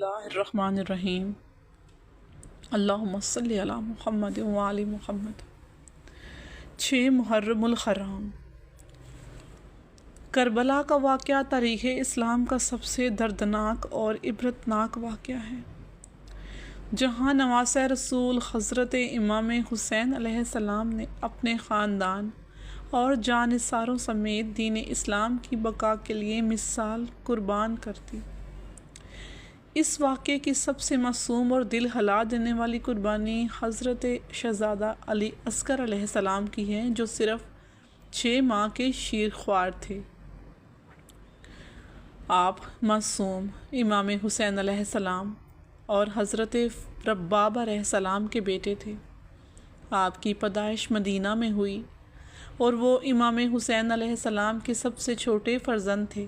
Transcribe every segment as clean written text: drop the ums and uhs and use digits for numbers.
اللہ الرحمن الرحیم اللہم صلی علی محمد وعلی محمد۔ 6 محرم الحرام۔ کربلا کا واقعہ تاریخ اسلام کا سب سے دردناک اور عبرتناک واقعہ ہے، جہاں نواسۂ رسول حضرت امام حسین علیہ السلام نے اپنے خاندان اور جانثاروں سمیت دین اسلام کی بقا کے لیے مثال قربان کر دی۔ اس واقعے کی سب سے معصوم اور دل ہلا دینے والی قربانی حضرت شہزادہ علی اصغر علیہ السلام کی ہے، جو صرف 6 ماہ کے شیر خوار تھے۔ آپ معصوم امام حسین علیہ السلام اور حضرت رباب علیہ السلام کے بیٹے تھے۔ آپ کی پیدائش مدینہ میں ہوئی اور وہ امام حسین علیہ السلام کے سب سے چھوٹے فرزند تھے۔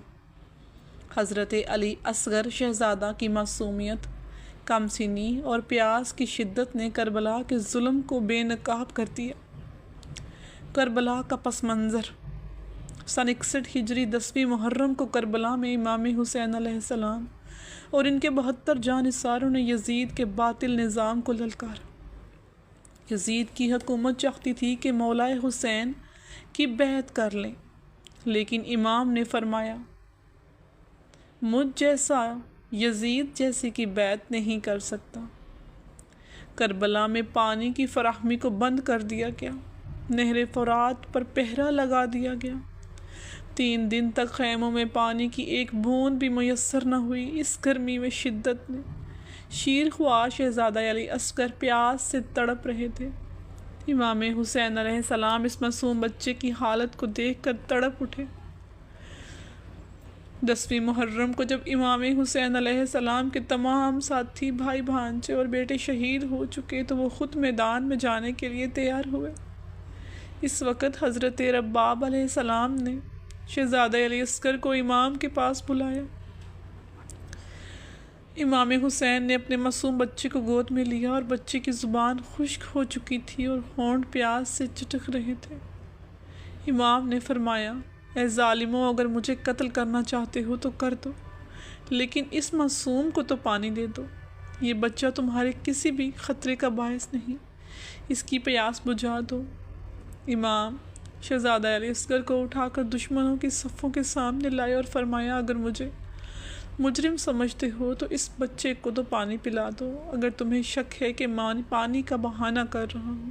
حضرت علی اصغر شہزادہ کی معصومیت، کم سنی اور پیاس کی شدت نے کربلا کے ظلم کو بے نقاب کر دیا۔ کربلا کا پس منظر: سن 61 ہجری 10 محرم کو کربلا میں امام حسین علیہ السلام اور ان کے 72 جانثاروں نے یزید کے باطل نظام کو للکارا۔ یزید کی حکومت چاہتی تھی کہ مولا حسین کی بیعت کر لیں، لیکن امام نے فرمایا، مجھ جیسا یزید جیسے کی بیعت نہیں کر سکتا۔ کربلا میں پانی کی فراہمی کو بند کر دیا گیا، نہر فرات پر پہرا لگا دیا گیا۔ 3 دن تک خیموں میں پانی کی ایک بوند بھی میسر نہ ہوئی۔ اس گرمی میں شدت میں شیر خوار شہزادہ علی اصغر پیاس سے تڑپ رہے تھے۔ امام حسین علیہ السلام اس معصوم بچے کی حالت کو دیکھ کر تڑپ اٹھے۔ 10 محرم کو جب امام حسین علیہ السلام کے تمام ساتھی، بھائی بھانجے اور بیٹے شہید ہو چکے تو وہ خود میدان میں جانے کے لیے تیار ہوئے۔ اس وقت حضرت رباب علیہ السلام نے شہزادہ علی اصغر کو امام کے پاس بلایا۔ امام حسین نے اپنے معصوم بچے کو گود میں لیا اور بچے کی زبان خشک ہو چکی تھی اور ہونٹ پیاس سے چٹک رہے تھے۔ امام نے فرمایا، اے ظالموں، اگر مجھے قتل کرنا چاہتے ہو تو کر دو، لیکن اس معصوم کو تو پانی دے دو۔ یہ بچہ تمہارے کسی بھی خطرے کا باعث نہیں، اس کی پیاس بجھا دو۔ امام شہزادہ علی اصغر کو اٹھا کر دشمنوں کی صفوں کے سامنے لائے اور فرمایا، اگر مجھے مجرم سمجھتے ہو تو اس بچے کو تو پانی پلا دو۔ اگر تمہیں شک ہے کہ میں پانی کا بہانہ کر رہا ہوں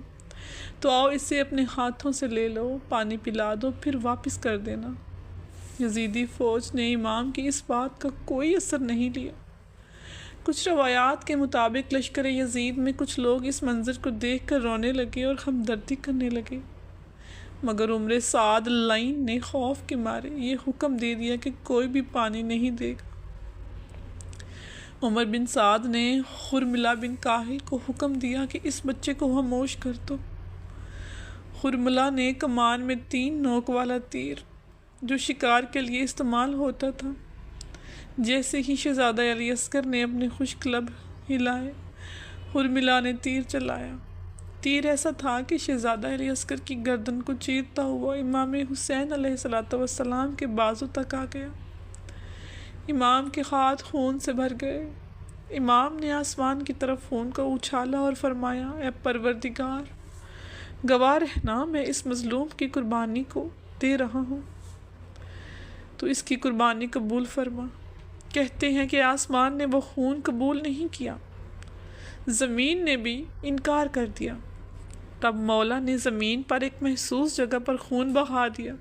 تو آؤ اسے اپنے ہاتھوں سے لے لو، پانی پلا دو، پھر واپس کر دینا۔ یزیدی فوج نے امام کی اس بات کا کوئی اثر نہیں لیا۔ کچھ روایات کے مطابق لشکر یزید میں کچھ لوگ اس منظر کو دیکھ کر رونے لگے اور ہمدردی کرنے لگے، مگر عمر سعد لعین نے خوف کے مارے یہ حکم دے دیا کہ کوئی بھی پانی نہیں دے گا۔ عمر بن سعد نے خرملہ بن کاہل کو حکم دیا کہ اس بچے کو خاموش کر دو۔ خرملہ نے کمان میں 3 نوک والا تیر، جو شکار کے لیے استعمال ہوتا تھا، جیسے ہی شہزادہ علی اصغر نے اپنے خشک لب ہلائے، خرملہ نے تیر چلایا۔ تیر ایسا تھا کہ شہزادہ علی اصغر کی گردن کو چیرتا ہوا امام حسین علیہ السلام کے بازو تک آ گیا۔ امام کے ہاتھ خون سے بھر گئے۔ امام نے آسمان کی طرف خون کو اچھالا اور فرمایا، اے پروردگار، گواہ رہنا، میں اس مظلوم کی قربانی کو دے رہا ہوں، تو اس کی قربانی قبول فرما۔ کہتے ہیں کہ آسمان نے وہ خون قبول نہیں کیا، زمین نے بھی انکار کر دیا، تب مولا نے زمین پر ایک محسوس جگہ پر خون بہا دیا۔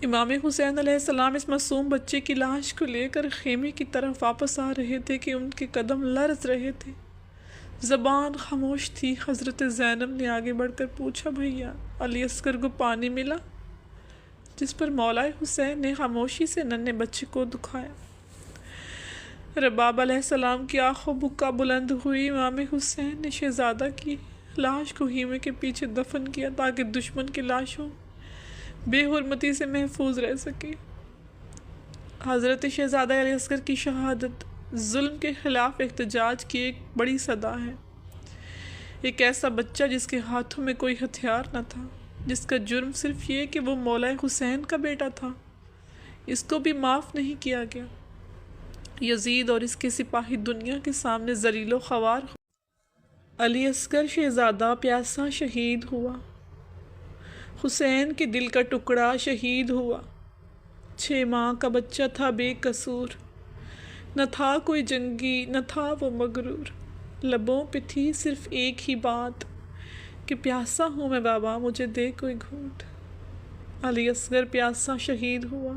امام حسین علیہ السلام اس معصوم بچے کی لاش کو لے کر خیمے کی طرف واپس آ رہے تھے کہ ان کے قدم لرز رہے تھے، زبان خاموش تھی۔ حضرت زینب نے آگے بڑھ کر پوچھا، بھیا علی اصغر کو پانی ملا؟ جس پر مولا حسین نے خاموشی سے ننھے بچے کو دکھایا۔ رباب علیہ السلام کی آنکھوں بکا بلند ہوئی۔ امام حسین نے شہزادہ کی لاش کو خیمے کے پیچھے دفن کیا تاکہ دشمن کی لاشوں بے حرمتی سے محفوظ رہ سکے۔ حضرت شہزادہ علی اصغر کی شہادت ظلم کے خلاف احتجاج کی ایک بڑی صدا ہے۔ ایک ایسا بچہ جس کے ہاتھوں میں کوئی ہتھیار نہ تھا، جس کا جرم صرف یہ کہ وہ مولا حسین کا بیٹا تھا، اس کو بھی معاف نہیں کیا گیا۔ یزید اور اس کے سپاہی دنیا کے سامنے ذلیل و خوار ہو۔ علی اصغر شہزادہ پیاسا شہید ہوا، حسین کے دل کا ٹکڑا شہید ہوا۔ 6 ماہ کا بچہ تھا بے قصور، نہ تھا کوئی جنگی نہ تھا وہ مغرور، لبوں پہ تھی صرف ایک ہی بات کہ پیاسا ہوں میں بابا مجھے دے کوئی گھونٹ۔ علی اصغر پیاسا شہید ہوا،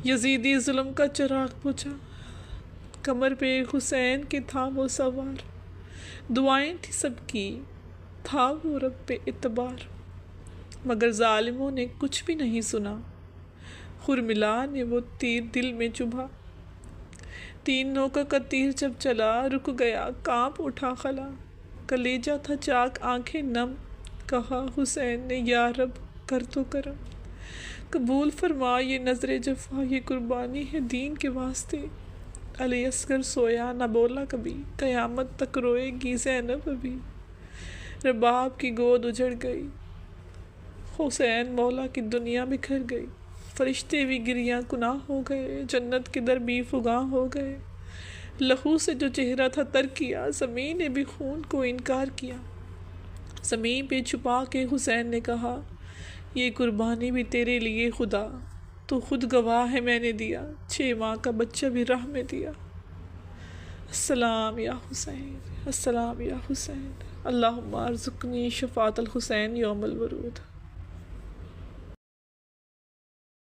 یزیدی ظلم کا چراغ بجھا، کمر پہ حسین کے تھا وہ سوار، دعائیں تھی سب کی تھا وہ رب پہ اعتبار، مگر ظالموں نے کچھ بھی نہیں سنا، خرملا نے وہ تیر دل میں چبھا۔ 3 نوکہ کا تیر جب چلا رک گیا کانپ اٹھا خلا، کلیجہ تھا چاک آنکھیں نم، کہا حسین نے یا رب کر تو کرم، قبول فرما یہ نظر جفا، یہ قربانی ہے دین کے واسطے۔ علی اصغر سویا نہ بولا کبھی، قیامت تک روئے گی زینب ابھی، رباب کی گود اجڑ گئی، حسین مولا کی دنیا بکھر گئی، فرشتے بھی گریاں کناں ہو گئے، جنت کے در بھی فغاں ہو گئے، لہو سے جو چہرہ تھا تر کیا، زمین نے بھی خون کو انکار کیا۔ زمین پہ چھپا کے حسین نے کہا یہ قربانی بھی تیرے لیے خدا، تو خود گواہ ہے میں نے دیا، 6 ماہ کا بچہ بھی راہ میں دیا۔ السلام یا حسین، السلام یا حسین، اللہم ارزقنی شفاعت الحسین یوم الورود۔